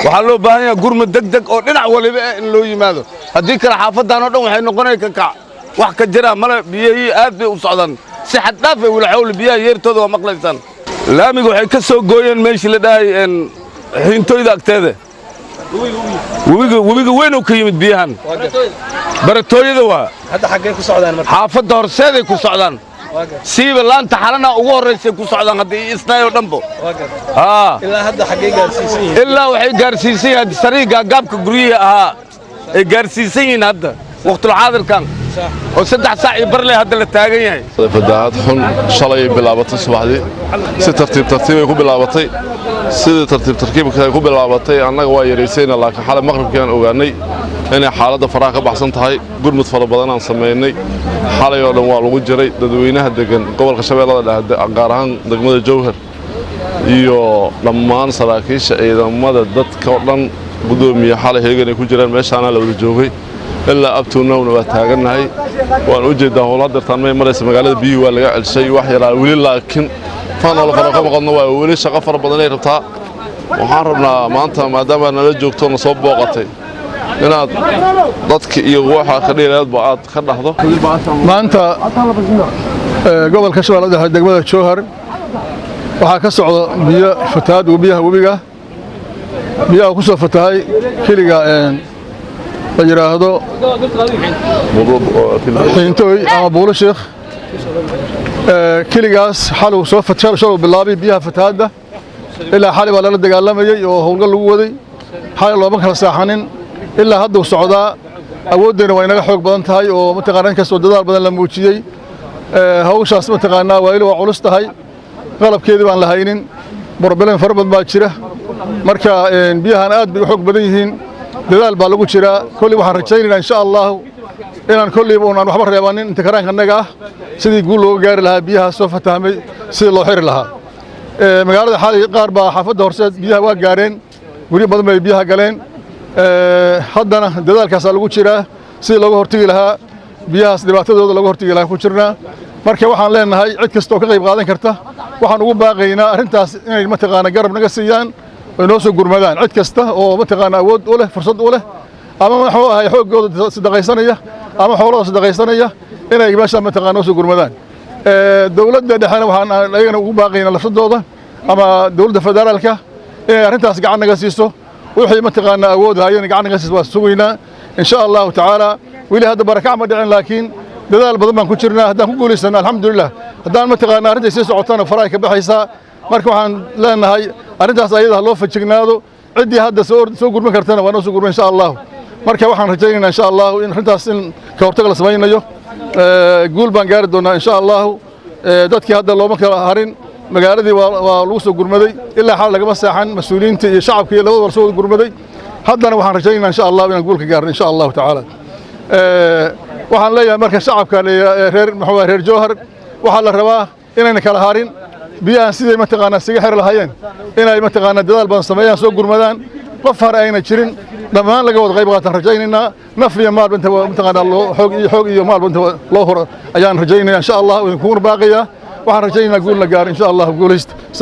waxaa loo baahan yahay gurmad degdeg oo dhinac waliba in loo yimaado haddii kale xaafadan oo dhan waxay noqonaysaa kakac wax ka jira mala biyihii aad bay u socdaan si xad dhaaf ay wala xawli biyaha yeertooda waa maqlaysaan laamiga waxay ka soo gooyeen meeshii la dhahay hintooyda agteeda webiga weyn oo ka yimid biyahan baratooyada waa hadda xaggee ku socdaan marka xaafadda horseeday ku socdaan siiba laanta xalana ugu horeysay ku socdaan haddii isnaayo dhanbo ilaa hadda xaggee gaarsiisan yihiin ilaa waxay gaarsiisan yihiin sariiga gaabka guryihi ahaa ay gaarsiisan yihiin hadda waqtul xaadirkan oo 3 saac iyo barle hadda la taagan yahay fadaad xun shalay bilaabatay subaxdii si tartiib ay ku bilaabatay sidii tartiibka ay ku bilaabatay annaga waa yareysayna laakiin xalay maqribkii aan ogaanay inay xaaladda faraha ka baxsan tahay gurmud fara badan aan sameynay xalay oo dhan waa lagu jiray dadweynaha degan gobolka Shabeellada Dhexe gaar ahaan degmada Jowhar iyo dhammaan saraakiisha ciidamada dadka oo dhan gudoomiye xalay heegan ay ku jiraan meeshaana la wada joogay ilaa abtuunawna waa taaganahay waan u jeedaa howlada dartaan may maraysa magaalada biyo waa laga celshay wax yaraa wali laakiin faano la faro ka maqadno waa wali shaqo fara badan ay rabtaa waxaan rabnaa maanta maadaama nala joogto na soo booqatay inaad dadka iyo waxa ka dheeraadba aad ka dhaxdo maanta gobolka Shabeellada Dhexe degmada Jowhar waxa ka socda biyo fataad webiga biyaha ku soo fatahay kiliga la yiraahdo Hintooy ama Buulo Sheekh kiligaas xal uu soo fatay shalay bilaabay biyaha fataada ilaa xalay baa la dagaalamayay oo howlgal lagu waday xalay looma kala saaxanin ilaa hadda uu socdaa awooddeena way naga xoog badan tahay oo mataqaanaa inkastoo dadaal badan la muujiyay hawshaas mataqaanaa waa ilo culus tahay qalabkeedii baan la haynin problem fara badan baa jira marka biyahan aad bay xoog badan yihiin dadaal baa lagu jiraa kulli waxaan rajaynaynaa insha Allah inaan kulli aan waxba reebanin inta karaanka sidii guul loo gaari lahaa biyaha soo fatahmay sidii loo xiri lahaa magaalada xalay qaar baa xaafadda horseed biyaha waa gaareen guri badan bay biyaha galeen haddana dadaalkaas lagu jiraa sidii looga hortagi lahaa biyahaas dhibaatadooda looga hortagi lahaa ku jirnaa marka waxaan leenahay cid kasta oo ka qayb qaadan karta waxaan ugu baaqaynaa arrintaas inay mataqaanaa garab naga siiyaan oo noo soo gurmadaan cid kasta oo mataqaanaa awood u leh fursad u leh ama waxa ay xoogooda sadaqaysanaya ama xoolada sadaqaysanaya inay meesha mataqaanaa noo soo gurmadaan dawladda dhexena waxaan ayagana ugu baaqaynaa lafsadooda ama dawladda federaalka inay arrintaas gacan naga siiso wixii mataqaanaa awood hayeen gacan naga siiso waa sugaynaa insha Allah taala wili hadda barakac ma dhicin laakiin dadaal badan baan ku jirnaa haddaan ku guuleysano alxamdulillah haddaan mataqaanaa arrintaas sii socotana faraha ka baxaysaa marka waxaan leenahay arrintaas ayada loo fajignaado cidii hadda soo gurman kartana waa noo soo gurman insha Allah marka waxaan rajaynaynaa insha Allah in arrintaas in ka hortag la sameeyo guul baan gaari doonaa insha Allah dadkii hadda looma kala harin magaaladii waa lagu soo gurmaday ilaa xal laga masaaxan mas'uuliyiinta iyo shacabka iyo labadaba soo gurmaday haddana waxaan rajaynaynaa insha Allah inaan guul ka gaarno insha Allah taala waxaan leeyahay marka shacabka reer Jowhar waxa la rabaa inayna kala harin biyahan sidii mataqaanaa siga xir lahaayeen inay mataqaanaa dadaal badan sameeyaan soo gurmadaan qof har ayna jirin dhammaan laga wada qayb qaataan rajaynaynaa naf iyo maal inta mataqaanaa xoog iyo maal inta loo hor ayaan rajaynayaa insha Allah oo ku baaqaya waxaan rajaynaynaa guul la gaar insha Allah guulaysta